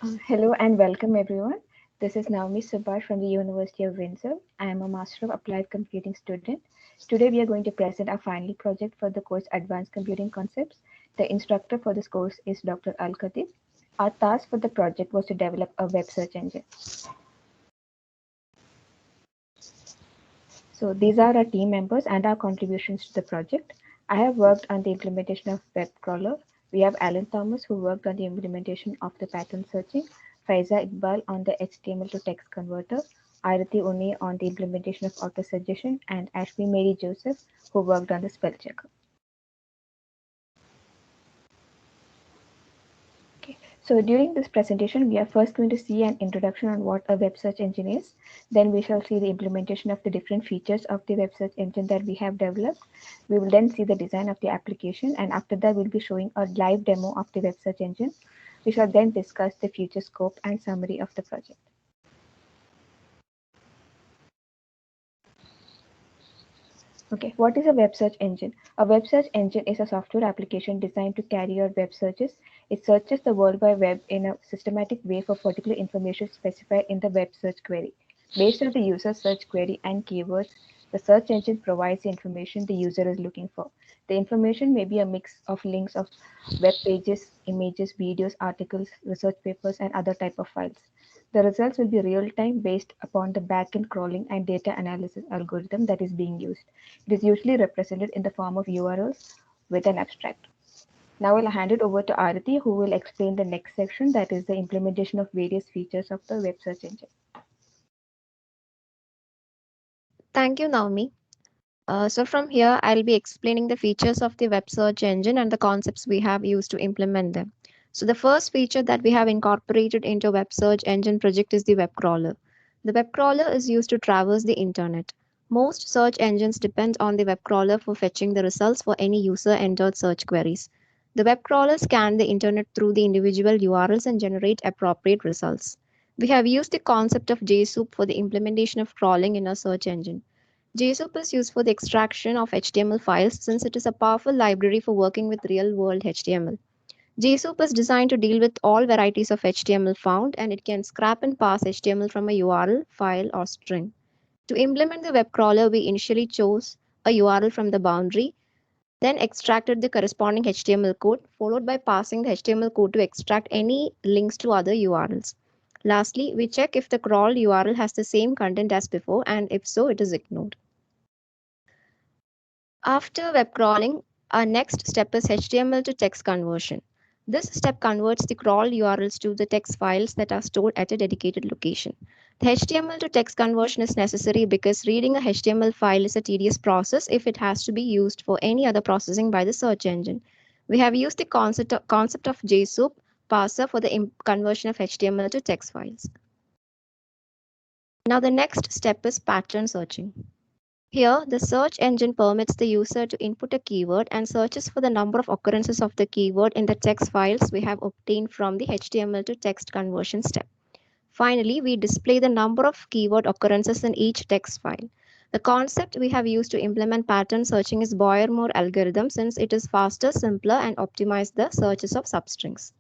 Hello and welcome everyone. This is Naomi Subhash from the University of Windsor. I am a Master of Applied Computing student. Today we are going to present our final project for the course Advanced Computing Concepts. The instructor for this course is Dr. Al Khatib. Our task for the project was to develop a web search engine. So these are our team members and our contributions to the project. I have worked on the implementation of web crawler. We have Alan Thomas who worked on the implementation of the pattern searching, Faiza Iqbal on the HTML to text converter, Aarati Uni on the implementation of auto suggestion, and Ashmi Mary Joseph who worked on the spell checker. Okay. So during this presentation, we are first going to see an introduction on what a web search engine is. Then we shall see the implementation of the different features of the web search engine that we have developed. We will then see the design of the application, and after that, we'll be showing a live demo of the web search engine. We shall then discuss the future scope and summary of the project. Okay, what is a web search engine? A web search engine is a software application designed to carry out web searches. It searches the World Wide Web in a systematic way for particular information specified in the web search query. Based on the user search query and keywords, the search engine provides the information the user is looking for. The information may be a mix of links of web pages, images, videos, articles, research papers, and other type of files. The results will be real-time based upon the backend crawling and data analysis algorithm that is being used. It is usually represented in the form of URLs with an abstract. Now I'll hand it over to Arati, who will explain the next section, that is the implementation of various features of the web search engine. Thank you, Naomi. So from here, I'll be explaining the features of the web search engine and the concepts we have used to implement them. So the first feature that we have incorporated into web search engine project is the web crawler. The web crawler is used to traverse the internet. Most search engines depend on the web crawler for fetching the results for any user entered search queries. The web crawler scan the internet through the individual URLs and generate appropriate results. We have used the concept of JSOOP for the implementation of crawling in a search engine. JSOOP is used for the extraction of HTML files since it is a powerful library for working with real-world HTML. JSOOP is designed to deal with all varieties of HTML found, and it can scrap and parse HTML from a URL, file, or string. To implement the web crawler, we initially chose a URL from the boundary, then extracted the corresponding HTML code, followed by passing the HTML code to extract any links to other URLs. Lastly, we check if the crawled URL has the same content as before, and if so, it is ignored. After web crawling, our next step is HTML to text conversion. This step converts the crawled URLs to the text files that are stored at a dedicated location. The HTML to text conversion is necessary because reading a HTML file is a tedious process if it has to be used for any other processing by the search engine. We have used the concept of JSOOP parser for the conversion of HTML to text files. Now the next step is pattern searching. Here, the search engine permits the user to input a keyword and searches for the number of occurrences of the keyword in the text files we have obtained from the HTML to text conversion step. Finally, we display the number of keyword occurrences in each text file. The concept we have used to implement pattern searching is Boyer-Moore algorithm since it is faster, simpler, and optimizes the searches of substrings.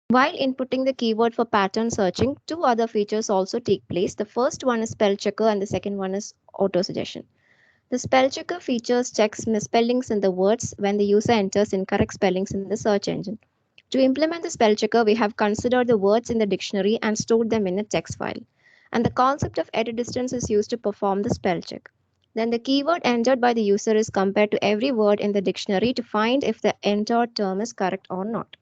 While inputting the keyword for pattern searching, two other features also take place. The first one is spell checker and the second one is auto suggestion. The spell checker features checks misspellings in the words when the user enters incorrect spellings in the search engine. To implement the spell checker, we have considered the words in the dictionary and stored them in a text file. And the concept of edit distance is used to perform the spell check. Then the keyword entered by the user is compared to every word in the dictionary to find if the entered term is correct or not.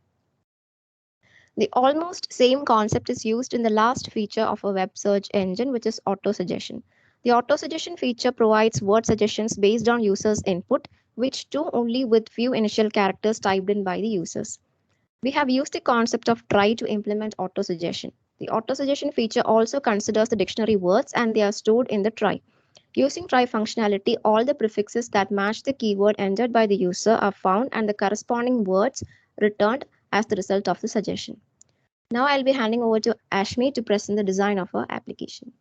The almost same concept is used in the last feature of a web search engine, which is auto suggestion. The auto suggestion feature provides word suggestions based on users' input, which do only with few initial characters typed in by the users. We have used the concept of try to implement auto suggestion. The auto suggestion feature also considers the dictionary words and they are stored in the try. Using try functionality, all the prefixes that match the keyword entered by the user are found and the corresponding words returned as the result of the suggestion. Now I'll be handing over to Ashmi to present the design of our application.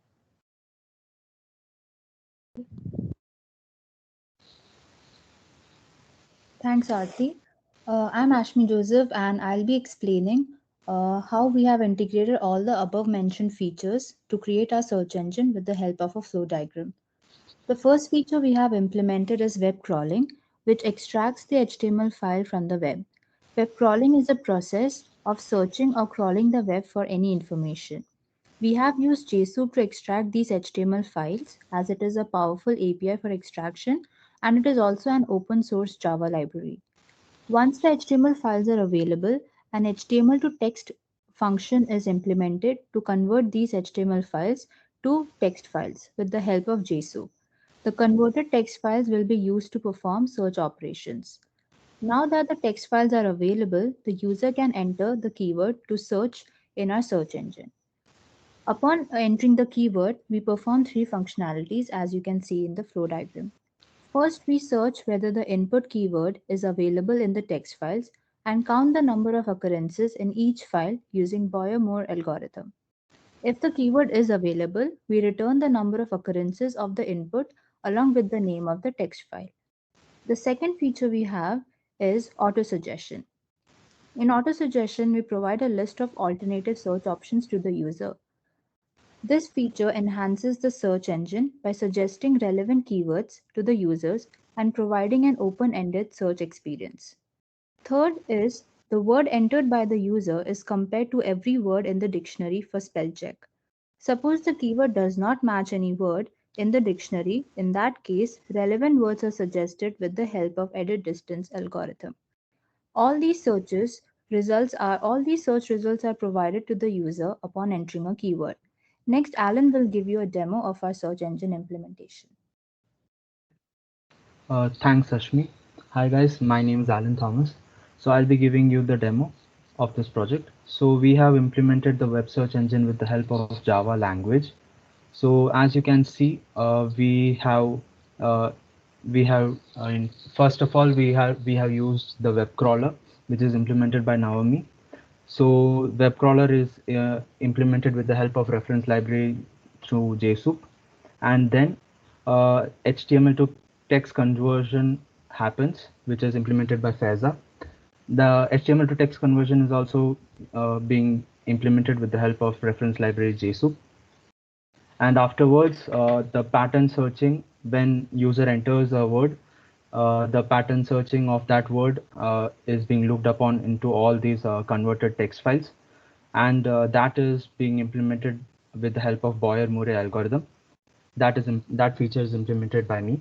Thanks, Aarti. I'm Ashmi Joseph, and I'll be explaining how we have integrated all the above mentioned features to create our search engine with the help of a flow diagram. The first feature we have implemented is web crawling, which extracts the HTML file from the web. Web crawling is a process of searching or crawling the web for any information. We have used JSON to extract these HTML files as it is a powerful API for extraction and it is also an open source Java library. Once the HTML files are available, an HTML to text function is implemented to convert these HTML files to text files with the help of JSON. The converted text files will be used to perform search operations. Now that the text files are available, the user can enter the keyword to search in our search engine. Upon entering the keyword, we perform three functionalities as you can see in the flow diagram. First, we search whether the input keyword is available in the text files and count the number of occurrences in each file using Boyer-Moore algorithm. If the keyword is available, we return the number of occurrences of the input along with the name of the text file. The second feature we have is auto-suggestion. In auto-suggestion, we provide a list of alternative search options to the user. This feature enhances the search engine by suggesting relevant keywords to the users and providing an open-ended search experience. Third is the word entered by the user is compared to every word in the dictionary for spell check. Suppose the keyword does not match any word in the dictionary, in that case, relevant words are suggested with the help of edit distance algorithm. All these search results are provided to the user upon entering a keyword. Next, Alan will give you a demo of our search engine implementation. Thanks, Ashmi. Hi guys, my name is Alan Thomas. So I'll be giving you the demo of this project. So we have implemented the web search engine with the help of Java language. So as you can see, uh, first of all we have used the web crawler, which is implemented by Naomi. So web crawler is implemented with the help of reference library through JSON, and then HTML to text conversion happens, which is implemented by Feza. The HTML to text conversion is also being implemented with the help of reference library JSON. And afterwards, the pattern searching, when user enters a word, the pattern searching of that word is being looked upon into all these converted text files, and that is being implemented with the help of Boyer-Moore algorithm. That feature is implemented by me.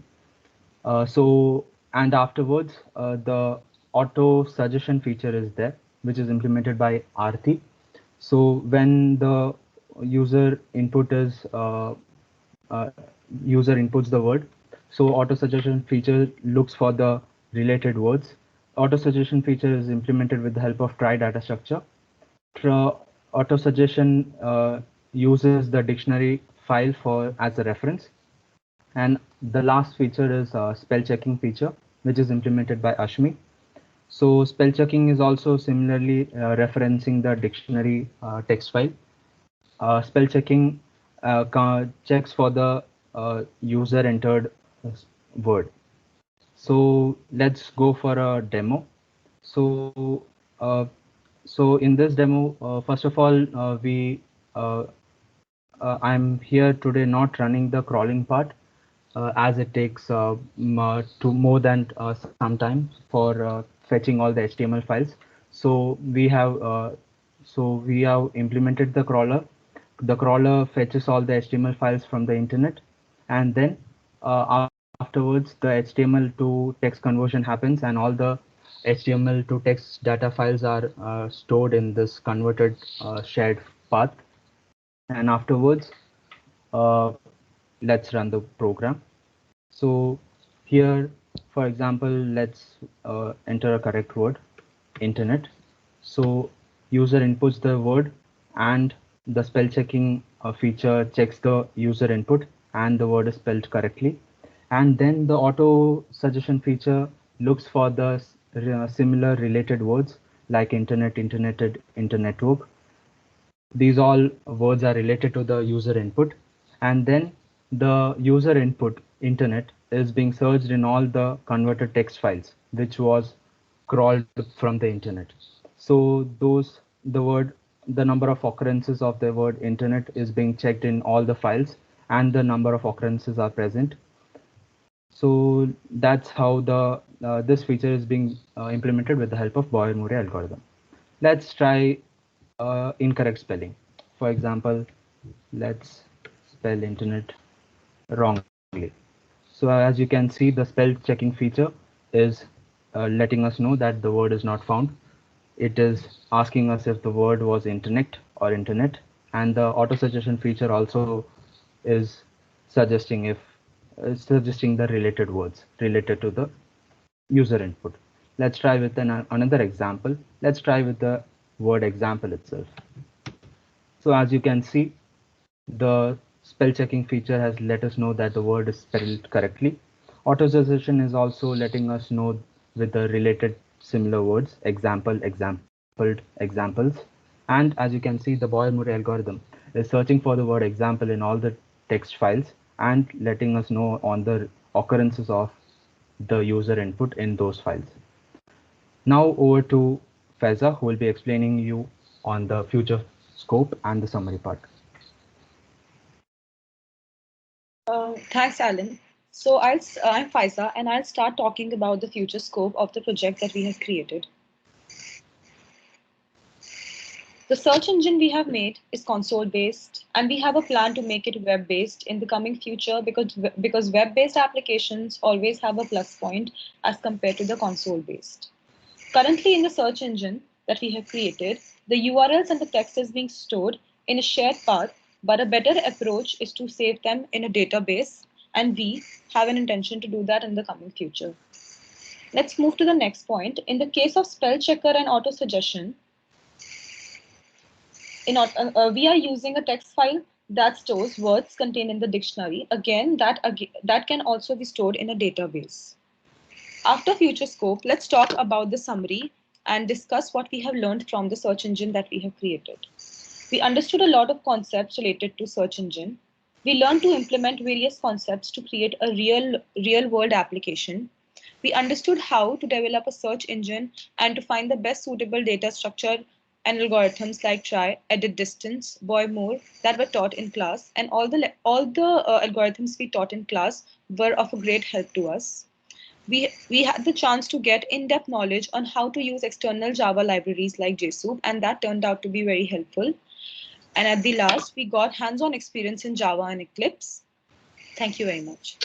And afterwards, the auto suggestion feature is there, which is implemented by Aarti. So when the user input is uh, user inputs the word, so auto suggestion feature looks for the related words. Auto suggestion feature is implemented with the help of try data structure. Auto suggestion uses the dictionary file for as a reference. And the last feature is spell checking feature, which is implemented by Ashmi. So spell checking is also similarly referencing the dictionary text file. Spell checking checks for the user entered word. So let's go for a demo. So uh, so in this demo, first of all, uh, I'm here today not running the crawling part, as it takes to more than some time for fetching all the HTML files. So we have implemented the crawler. The crawler fetches all the HTML files from the internet, and then afterwards the HTML to text conversion happens, and all the HTML to text data files are stored in this converted shared path. And afterwards, uh, let's run the program. So here, for example, let's enter a correct word, internet. So user inputs the word, and the spell checking feature checks the user input and the word is spelled correctly. And then the auto suggestion feature looks for the similar related words like internet, interneted, internetwork. These all words are related to the user input, and then the user input internet is being searched in all the converted text files which was crawled from the internet. So those the number of occurrences of the word internet is being checked in all the files, and the number of occurrences are present. So that's how the this feature is being implemented with the help of Boyer-Murray algorithm. Let's try incorrect spelling. For example, let's spell internet wrongly. So as you can see, the spell checking feature is letting us know that the word is not found. It is asking us if the word was internet or internet, and the auto suggestion feature also is suggesting the related words related to the user input. Let's try with another example. Let's try with the word example itself. So as you can see, the spell checking feature has let us know that the word is spelled correctly. Auto suggestion is also letting us know with the related similar words, example, exampled, examples. And as you can see, the Boyer-Murray algorithm is searching for the word example in all the text files and letting us know on the occurrences of the user input in those files. Now over to Faiza, who will be explaining you on the future scope and the summary part. Thanks, Alan. So I'm Faiza, and I'll start talking about the future scope of the project that we have created. The search engine we have made is console-based, and we have a plan to make it web-based in the coming future because web-based applications always have a plus point as compared to the console-based. Currently, in the search engine that we have created, the URLs and the text is being stored in a shared path, but a better approach is to save them in a database, and we have an intention to do that in the coming future. Let's move to the next point. In the case of spell checker and auto suggestion, we are using a text file that stores words contained in the dictionary. Again, that can also be stored in a database. After future scope, let's talk about the summary and discuss what we have learned from the search engine that we have created. We understood a lot of concepts related to search engine. We learned to implement various concepts to create a real world application. We understood how to develop a search engine and to find the best suitable data structure and algorithms like try, edit, distance, Boyer-Moore that were taught in class, and all the algorithms we taught in class were of a great help to us. We had the chance to get in-depth knowledge on how to use external Java libraries like JSoup, and that turned out to be very helpful. And at the last, we got hands-on experience in Java and Eclipse. Thank you very much.